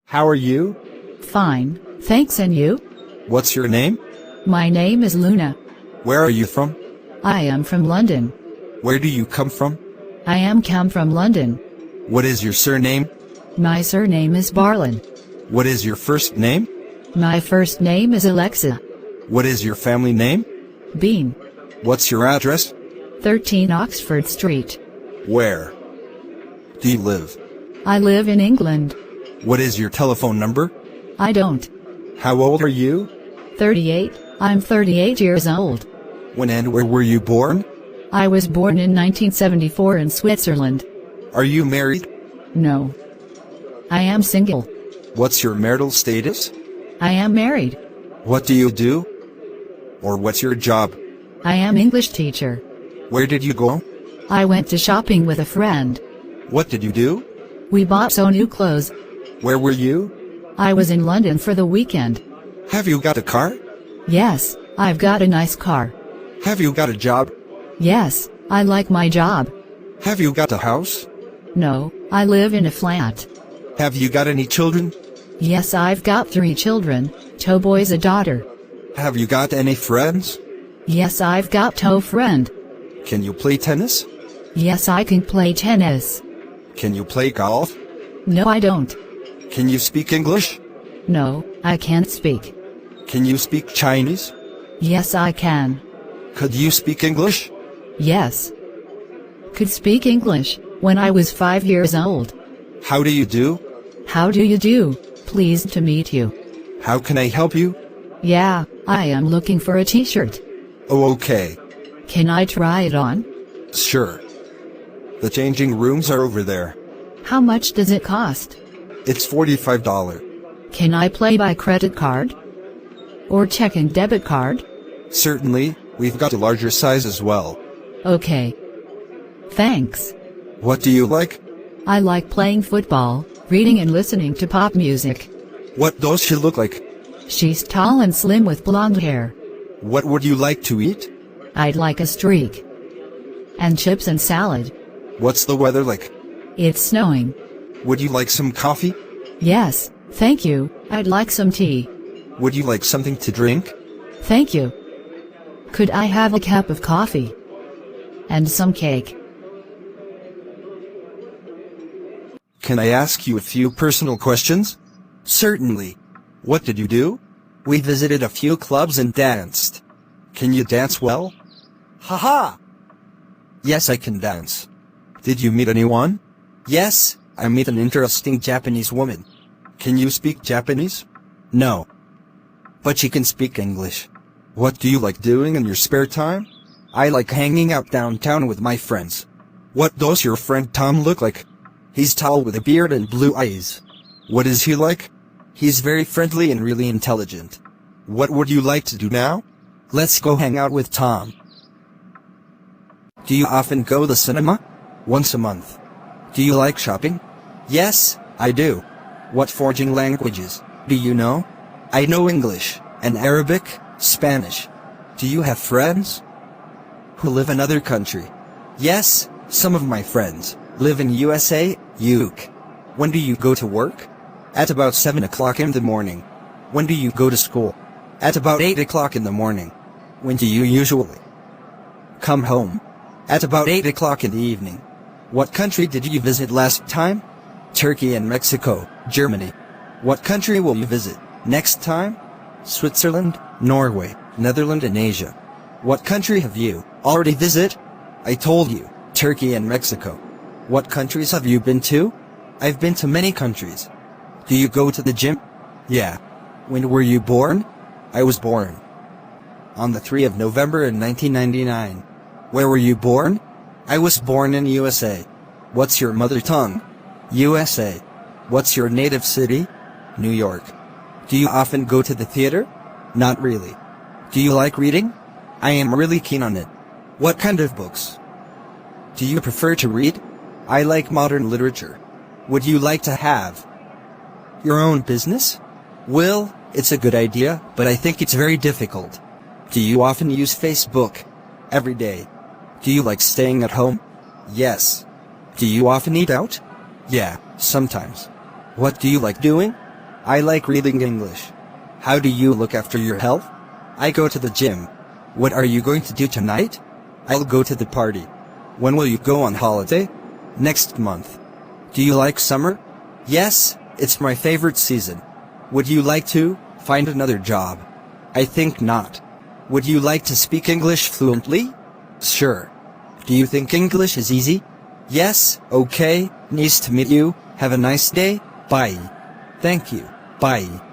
How are you? Fine, thanks, and you? What's your name? My name is Luna. Where are you from? I am from London. Where do you come from? I am come from London. What is your surname? My surname is Barlin. What is your first name? My first name is Alexa. What is your family name? Bean. What's your address? 13 Oxford Street. Where do you live? I live in England. What is your telephone number? I don't. How old are you? 38. I'm 38 years old. When and where were you born? I was born in 1974 in Switzerland. Are you married? No. I am single. What's your marital status? I am married. What do you do? Or what's your job? I am English teacher. Where did you go? I went to shopping with a friend. What did you do? We bought some new clothes. Where were you? I was in London for the weekend. Have you got a car? Yes, I've got a nice car. Have you got a job? Yes, I like my job. Have you got a house? No, I live in a flat. Have you got any children? Yes, I've got 3 children, 2 boys, a daughter. Have you got any friends? Yes, I've got 2 friend. Can you play tennis? Yes, I can play tennis. Can you play golf? No, I don't. Can you speak English? No, I can't speak. Can you speak Chinese? Yes, I can. Could you speak English? Yes. Could speak English when I was 5 years old. How do you do? How do you do? Pleased to meet you. How can I help you? Yeah, I am looking for a t-shirt. Oh, okay. Can I try it on? Sure. The changing rooms are over there. How much does it cost? It's $45. Can I pay by credit card? Or check and debit card? Certainly, we've got a larger size as well. Okay. Thanks. What do you like? I like playing football, reading and listening to pop music. What does she look like? She's tall and slim with blonde hair. What would you like to eat? I'd like a streak. And chips and salad. What's the weather like? It's snowing. Would you like some coffee? Yes, thank you. I'd like some tea. Would you like something to drink? Thank you. Could I have a cup of coffee? And some cake. Can I ask you a few personal questions? Certainly. What did you do? We visited a few clubs and danced. Can you dance well? Haha! Yes, I can dance. Did you meet anyone? Yes, I met an interesting Japanese woman. Can you speak Japanese? No. But she can speak English. What do you like doing in your spare time? I like hanging out downtown with my friends. What does your friend Tom look like? He's tall with a beard and blue eyes. What is he like? He's very friendly and really intelligent. What would you like to do now? Let's go hang out with Tom. Do you often go to the cinema? Once a month. Do you like shopping? Yes, I do. What forging languages do you know? I know English and Arabic, Spanish. Do you have friends who live in other country? Yes, some of my friends live in USA, UK. When do you go to work? At about 7 o'clock in the morning. When do you go to school? At about 8 o'clock in the morning. When do you usually come home? At about 8 o'clock in the evening. What country did you visit last time? Turkey and Mexico, Germany. What country will you visit next time? Switzerland, Norway, Netherlands and Asia. What country have you already visited? I told you, Turkey and Mexico. What countries have you been to? I've been to many countries. Do you go to the gym? Yeah. When were you born? I was born on the 3rd of November in 1999. Where were you born? I was born in USA. What's your mother tongue? USA. What's your native city? New York. Do you often go to the theater? Not really. Do you like reading? I am really keen on it. What kind of books do you prefer to read? I like modern literature. Would you like to have your own business? Well, it's a good idea, but I think it's very difficult. Do you often use Facebook? Every day. Do you like staying at home? Yes. Do you often eat out? Yeah, sometimes. What do you like doing? I like reading English. How do you look after your health? I go to the gym. What are you going to do tonight? I'll go to the party. When will you go on holiday? Next month. Do you like summer? Yes, it's my favorite season. Would you like to find another job? I think not. Would you like to speak English fluently? Sure. Do you think English is easy? Yes, okay, nice to meet you, have a nice day, bye. Thank you, bye.